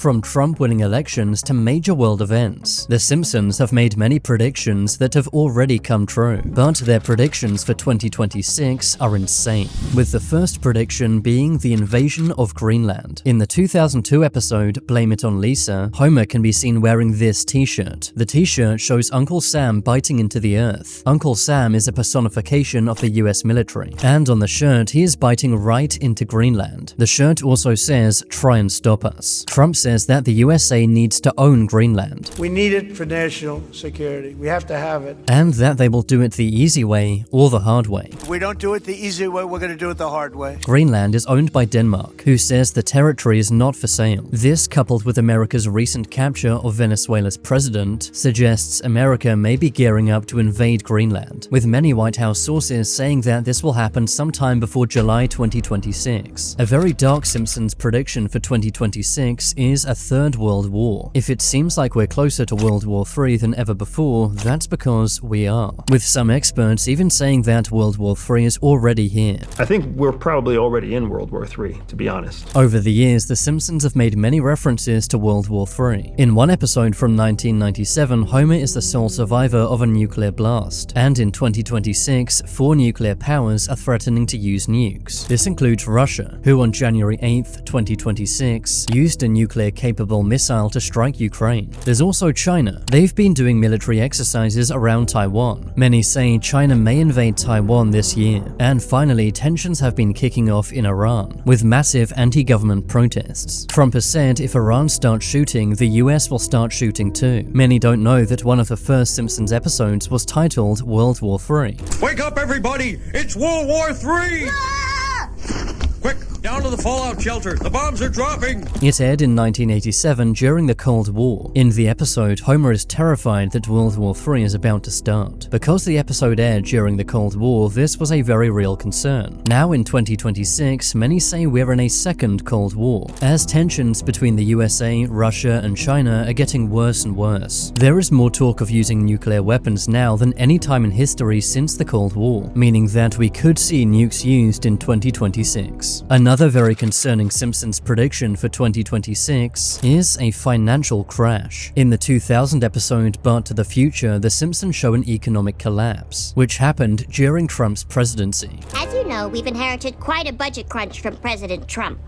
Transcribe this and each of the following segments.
From Trump winning elections to major world events, The Simpsons have made many predictions that have already come true, but their predictions for 2026 are insane, with the first prediction being the invasion of Greenland. In the 2002 episode Blame It on Lisa, Homer can be seen wearing this t-shirt. The t-shirt shows Uncle Sam biting into the earth. Uncle Sam is a personification of the US military, and on the shirt he is biting right into Greenland. The shirt also says, "Try and stop us." Trump says that the USA needs to own Greenland. We need it for national security. We have to have it. And that they will do it the easy way or the hard way. If we don't do it the easy way, we're going to do it the hard way. Greenland is owned by Denmark, who says the territory is not for sale. This, coupled with America's recent capture of Venezuela's president, suggests America may be gearing up to invade Greenland, with many White House sources saying that this will happen sometime before July 2026. A very dark Simpsons prediction for 2026 is a third world war. If it seems like we're closer to World War III than ever before, that's because we are, with some experts even saying that World War III is already here. I think we're probably already in World War III, to be honest. Over the years, The Simpsons have made many references to World War III. In one episode from 1997, Homer is the sole survivor of a nuclear blast, and in 2026, 4 nuclear powers are threatening to use nukes. This includes Russia, who on January 8th, 2026, used a nuclear-capable missile to strike Ukraine. There's also China. They've been doing military exercises around Taiwan. Many say China may invade Taiwan this year. And finally, tensions have been kicking off in Iran, with massive anti-government protests. Trump has said if Iran starts shooting, the US will start shooting too. Many don't know that one of the first Simpsons episodes was titled World War III. Wake up, everybody! It's World War III! Quick, down to the fallout shelter. The bombs are dropping! It aired in 1987 during the Cold War. In the episode, Homer is terrified that World War III is about to start. Because the episode aired during the Cold War, this was a very real concern. Now in 2026, many say we're in a second Cold War, as tensions between the USA, Russia, and China are getting worse and worse. There is more talk of using nuclear weapons now than any time in history since the Cold War, meaning that we could see nukes used in 2026. Another very concerning Simpsons prediction for 2026 is a financial crash. In the 2000 episode But to the Future, The Simpsons show an economic collapse, which happened during Trump's presidency. As you know, we've inherited quite a budget crunch from President Trump.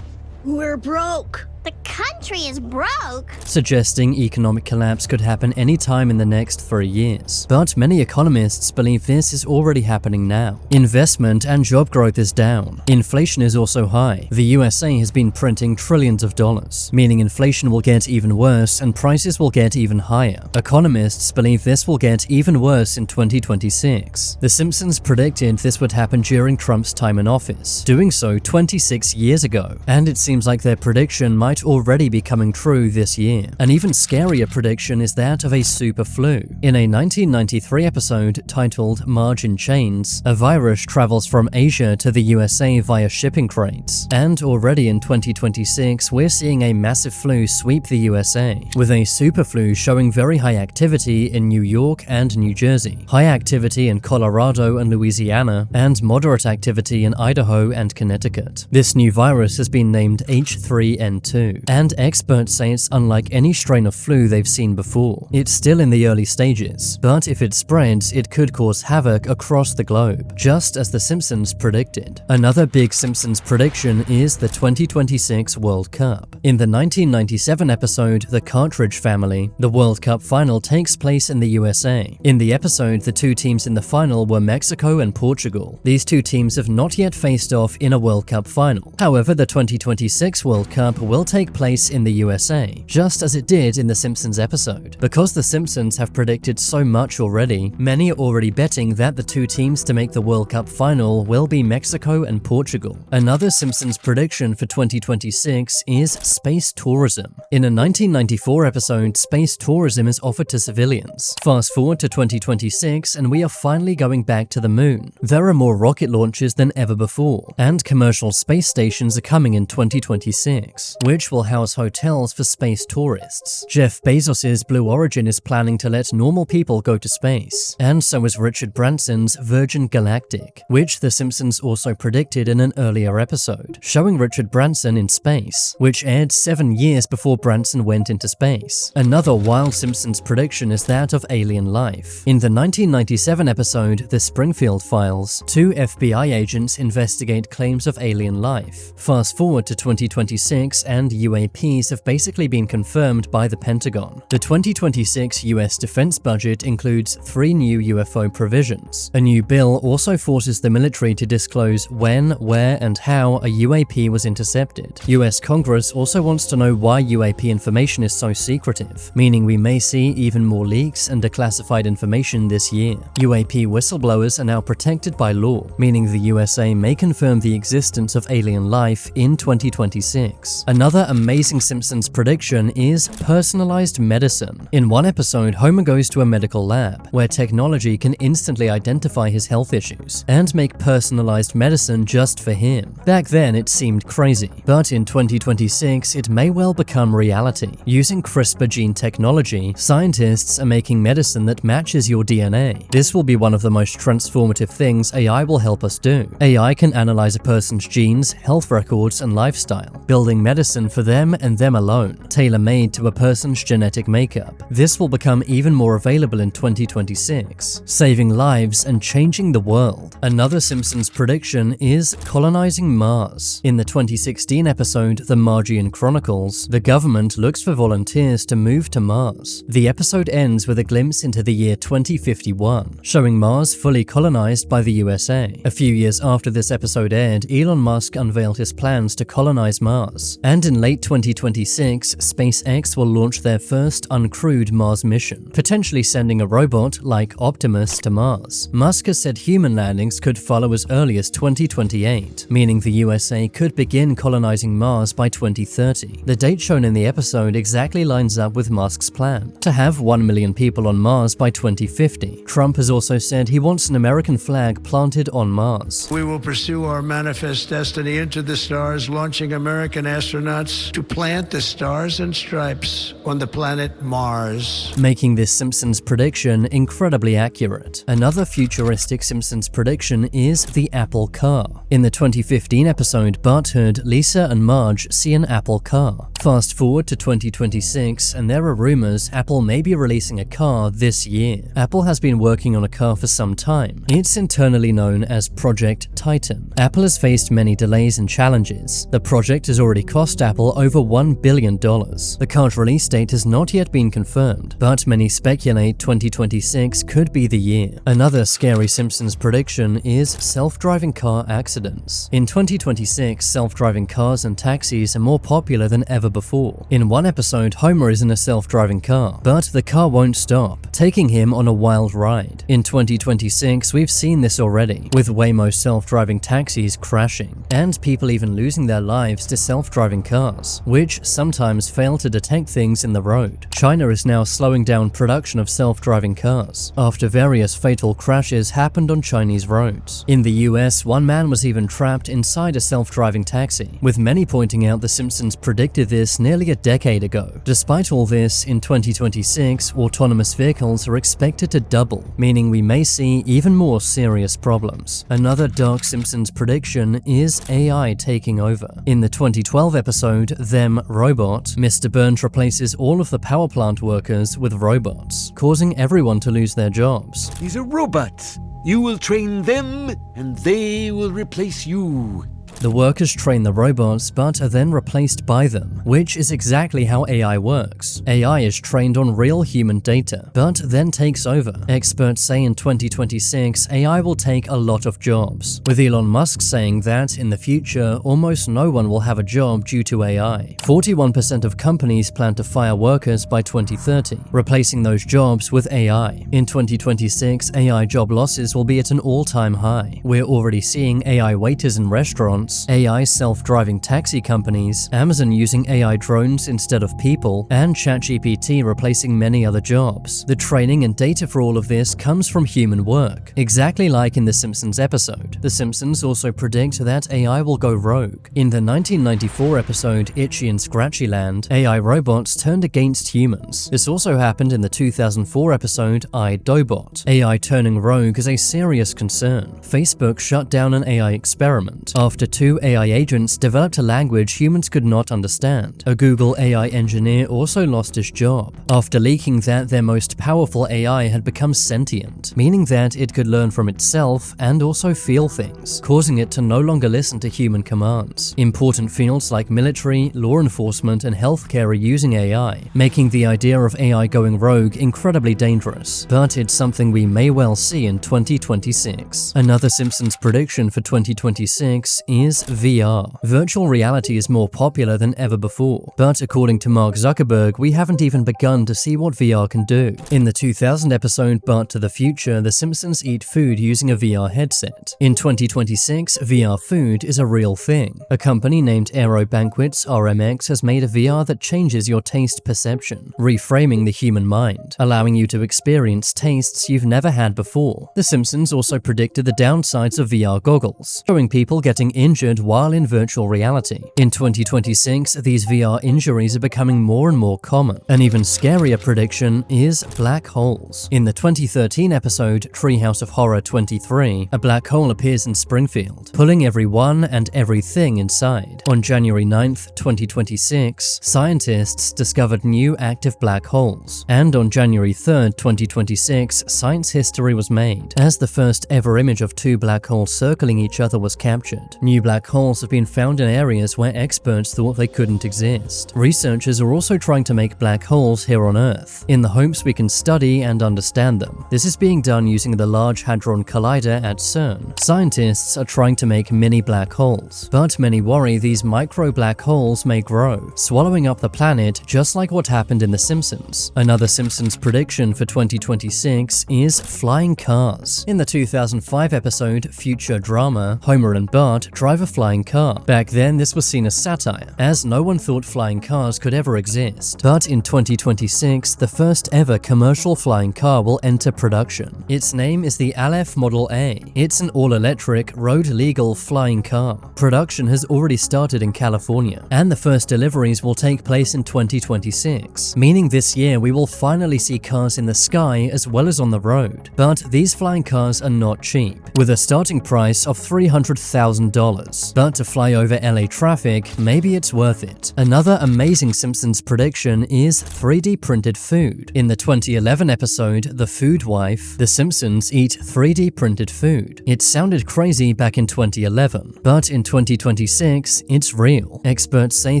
We're broke. The country is broke. Suggesting economic collapse could happen any time in the next 3 years. But many economists believe this is already happening now. Investment and job growth is down. Inflation is also high. The USA has been printing trillions of dollars, meaning inflation will get even worse and prices will get even higher. Economists believe this will get even worse in 2026. The Simpsons predicted this would happen during Trump's time in office, doing so 26 years ago, and it seems like their prediction might already be coming true this year. An even scarier prediction is that of a super flu. In a 1993 episode titled Marge in Chains, a virus travels from Asia to the USA via shipping crates. And already in 2026, we're seeing a massive flu sweep the USA, with a super flu showing very high activity in New York and New Jersey, high activity in Colorado and Louisiana, and moderate activity in Idaho and Connecticut. This new virus has been named H3N2. And experts say it's unlike any strain of flu they've seen before. It's still in the early stages, but if it spreads, it could cause havoc across the globe, just as The Simpsons predicted. Another big Simpsons prediction is the 2026 World Cup. In the 1997 episode The Cartridge Family, the World Cup final takes place in the USA. In the episode, the 2 teams in the final were Mexico and Portugal. These 2 teams have not yet faced off in a World Cup final. However, the 2026 World Cup will take place in the USA, just as it did in the Simpsons episode. Because the Simpsons have predicted so much already, many are already betting that the 2 teams to make the World Cup final will be Mexico and Portugal. Another Simpsons prediction for 2026 is space tourism. In a 1994 episode, space tourism is offered to civilians. Fast forward to 2026 and we are finally going back to the moon. There are more rocket launches than ever before, and commercial space stations are coming in 2026, which which will house hotels for space tourists. Jeff Bezos's Blue Origin is planning to let normal people go to space, and so is Richard Branson's Virgin Galactic, which The Simpsons also predicted in an earlier episode, showing Richard Branson in space, which aired 7 years before Branson went into space. Another wild Simpsons prediction is that of alien life. In the 1997 episode The Springfield Files, 2 FBI agents investigate claims of alien life. Fast forward to 2026 and UAPs have basically been confirmed by the Pentagon. The 2026 US defense budget includes 3 new UFO provisions. A new bill also forces the military to disclose when, where, and how a UAP was intercepted. US Congress also wants to know why UAP information is so secretive, meaning we may see even more leaks and declassified information this year. UAP whistleblowers are now protected by law, meaning the USA may confirm the existence of alien life in 2026. Another amazing Simpsons prediction is personalized medicine. In one episode, Homer goes to a medical lab, where technology can instantly identify his health issues and make personalized medicine just for him. Back then, it seemed crazy, but in 2026, it may well become reality. Using CRISPR gene technology, scientists are making medicine that matches your DNA. This will be one of the most transformative things AI will help us do. AI can analyze a person's genes, health records, and lifestyle, building medicine for them and them alone, tailor-made to a person's genetic makeup. This will become even more available in 2026, saving lives and changing the world. Another Simpsons prediction is colonizing Mars. In the 2016 episode The Margian Chronicles, the government looks for volunteers to move to Mars. The episode ends with a glimpse into the year 2051, showing Mars fully colonized by the USA. A few years after this episode aired, Elon Musk unveiled his plans to colonize Mars, and in late 2026, SpaceX will launch their first uncrewed Mars mission, potentially sending a robot like Optimus to Mars. Musk has said human landings could follow as early as 2028, meaning the USA could begin colonizing Mars by 2030. The date shown in the episode exactly lines up with Musk's plan to have 1 million people on Mars by 2050. Trump has also said he wants an American flag planted on Mars. We will pursue our manifest destiny into the stars, launching American astronauts to plant the stars and stripes on the planet Mars. Making this Simpsons prediction incredibly accurate. Another futuristic Simpsons prediction is the Apple car. In the 2015 episode Butthead, Lisa and Marge see an Apple car. Fast forward to 2026, and there are rumors Apple may be releasing a car this year. Apple has been working on a car for some time. It's internally known as Project Titan. Apple has faced many delays and challenges. The project has already cost Apple over $1 billion. The car's release date has not yet been confirmed, but many speculate 2026 could be the year. Another scary Simpsons prediction is self-driving car accidents. In 2026, self-driving cars and taxis are more popular than ever before. In one episode, Homer is in a self-driving car, but the car won't stop, taking him on a wild ride. In 2026, we've seen this already, with Waymo self-driving taxis crashing, and people even losing their lives to self-driving cars, which sometimes fail to detect things in the road. China is now slowing down production of self-driving cars, after various fatal crashes happened on Chinese roads. In the US, one man was even trapped inside a self-driving taxi, with many pointing out The Simpsons predicted this nearly a decade ago. Despite all this, in 2026, autonomous vehicles are expected to double, meaning we may see even more serious problems. Another dark Simpsons prediction is AI taking over. In the 2012 episode Them Robot, Mr. Burns replaces all of the power plant workers with robots, causing everyone to lose their jobs. These are robots. You will train them, and they will replace you. The workers train the robots but are then replaced by them, which is exactly how AI works. AI is trained on real human data, but then takes over. Experts say in 2026, AI will take a lot of jobs, with Elon Musk saying that in the future, almost no one will have a job due to AI. 41% of companies plan to fire workers by 2030, replacing those jobs with AI. In 2026, AI job losses will be at an all-time high. We're already seeing AI waiters in restaurants robots, AI self-driving taxi companies, Amazon using AI drones instead of people, and ChatGPT replacing many other jobs. The training and data for all of this comes from human work, exactly like in the Simpsons episode. The Simpsons also predict that AI will go rogue. In the 1994 episode Itchy and Scratchy Land, AI robots turned against humans. This also happened in the 2004 episode iDobot. AI turning rogue is a serious concern. Facebook shut down an AI experiment after 2 AI agents developed a language humans could not understand. A Google AI engineer also lost his job after leaking that their most powerful AI had become sentient, meaning that it could learn from itself and also feel things, causing it to no longer listen to human commands. Important fields like military, law enforcement, and healthcare are using AI, making the idea of AI going rogue incredibly dangerous. But it's something we may well see in 2026. Another Simpsons prediction for 2026 is VR. Virtual reality is more popular than ever before, but according to Mark Zuckerberg, we haven't even begun to see what VR can do. In the 2000 episode But to the Future, the Simpsons eat food using a VR headset. In 2026, VR food is a real thing. A company named Aero Banquets RMX has made a VR that changes your taste perception, reframing the human mind, allowing you to experience tastes you've never had before. The Simpsons also predicted the downsides of VR goggles, showing people getting injured while in virtual reality. In 2026, these VR injuries are becoming more and more common. An even scarier prediction is black holes. In the 2013 episode Treehouse of Horror 23, a black hole appears in Springfield, pulling everyone and everything inside. On January 9th, 2026, scientists discovered new active black holes, and on January 3rd, 2026, science history was made, as the first ever image of 2 black holes circling each other was captured. New black holes have been found in areas where experts thought they couldn't exist. Researchers are also trying to make black holes here on Earth, in the hopes we can study and understand them. This is being done using the Large Hadron Collider at CERN. Scientists are trying to make mini black holes, but many worry these micro black holes may grow, swallowing up the planet just like what happened in The Simpsons. Another Simpsons prediction for 2026 is flying cars. In the 2005 episode Future Drama, Homer and Bart drive a flying car. Back then, this was seen as satire, as no one thought flying cars could ever exist. But in 2026, the first ever commercial flying car will enter production. Its name is the Aleph Model A. It's an all-electric, road-legal flying car. Production has already started in California, and the first deliveries will take place in 2026, meaning this year we will finally see cars in the sky as well as on the road. But these flying cars are not cheap, with a starting price of $300,000. But to fly over LA traffic, maybe it's worth it. Another amazing Simpsons prediction is 3D printed food. In the 2011 episode The Food Wife, the Simpsons eat 3D printed food. It sounded crazy back in 2011, but in 2026, it's real. Experts say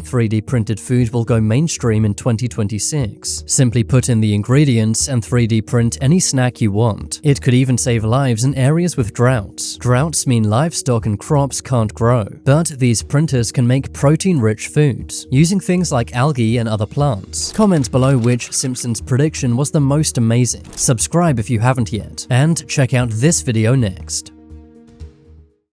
3D printed food will go mainstream in 2026. Simply put in the ingredients and 3D print any snack you want. It could even save lives in areas with droughts. Droughts mean livestock and crops can't grow, but these printers can make protein-rich foods, using things like algae and other plants. Comment below which Simpsons prediction was the most amazing. Subscribe if you haven't yet, and check out this video next.